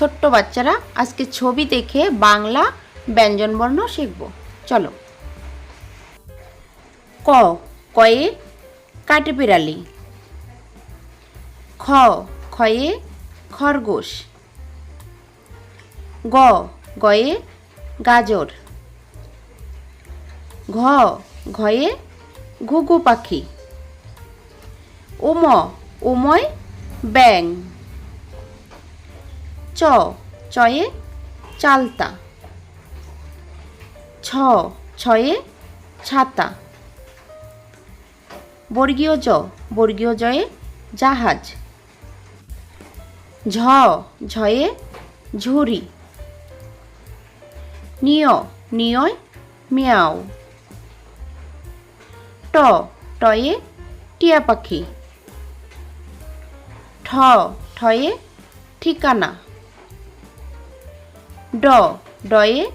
ছোট্ট বাচ্চারা আজকে ছবি দেখে বাংলা ব্যঞ্জনবর্ণ শিখব। চলো। ক, কয়ে কাঠবিড়ালি। খ, খয়ে খরগোশ। গ, গয়ে গাজর। ঘ, ঘয়ে ঘুঘু পাখি। উম, উময় ব্যাঙ। চ, চয়ে চালতা। ছ, ছয়ে ছাতা। বর্গীয় জ, বর্গীয় জয়ে জাহাজ। ঝ, ঝয়ে ঝুড়ি। নিয়, নিয়য় মিয়াও। ট, টয়ে টিয়া পাখি। ঠ, ঠয়ে ঠিকানা। ড, ডয়ে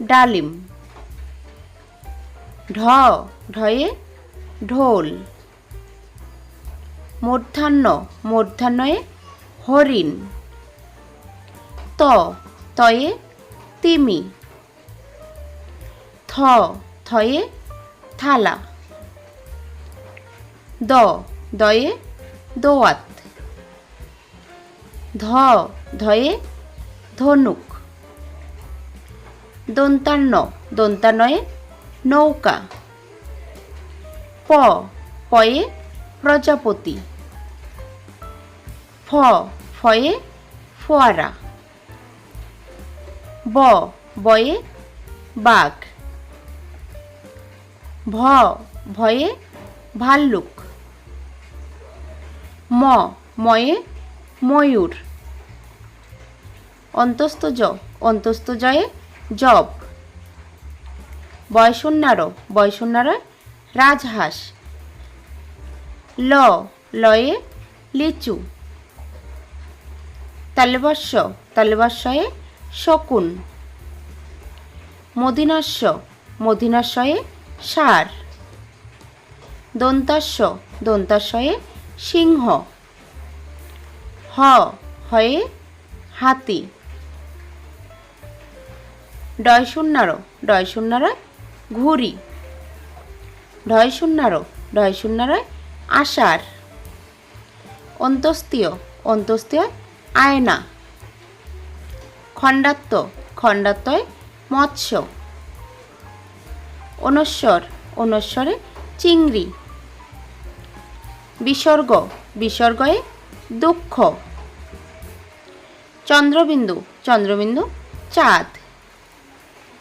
ডালিম। ঢ, ঢয়ে ঢোল। মূর্ধন্য, মূর্ধন্যয়ে হরিণ। ত, তয়ে তিমি। থ, থয়ে থালা। দ, দয়ে দোয়াত। ধ, ধয়ে ধনুক। দন্তান্ন, দন্তান্নয়ে নৌকা। প, পয়ে প্রজাপতি। ফ, ফয়ে ফোয়ারা। ব, বয়ে বাঘ। ভ, ভয়ে ভাল্লুক। ম, ময়ে ময়ূর। অন্তস্থ জ, অন্তস্থ জয়ে জব। বয়শূন্যার, বয়শূন্যারয় রাজহাঁস। ল, লয়ে লিচু। তালবস্য, তালবস্যয়ে শকুন। মূর্ধন্যস্য, মূর্ধন্যস্যয়ে ষাঁড়। দন্তাস্য, দন্তাস্যয়ে সিংহ। হ, হয়ে হাতি। ডয়শূন্যার, ডয়শূন্যারয় ঘুড়ি। ঢয়শূন্যার, ঢয়শূন্যারয় আষাঢ়। অন্তস্তীয়, অন্তস্তীয় আয়না। খণ্ডাত্ব, খণ্ডাত্বয়ে মৎস্য। অনস্বর, অনস্বরে চিংড়ি। বিসর্গ, বিসর্গয়ে দুঃখ। চন্দ্রবিন্দু, চন্দ্রবিন্দু চাঁদ।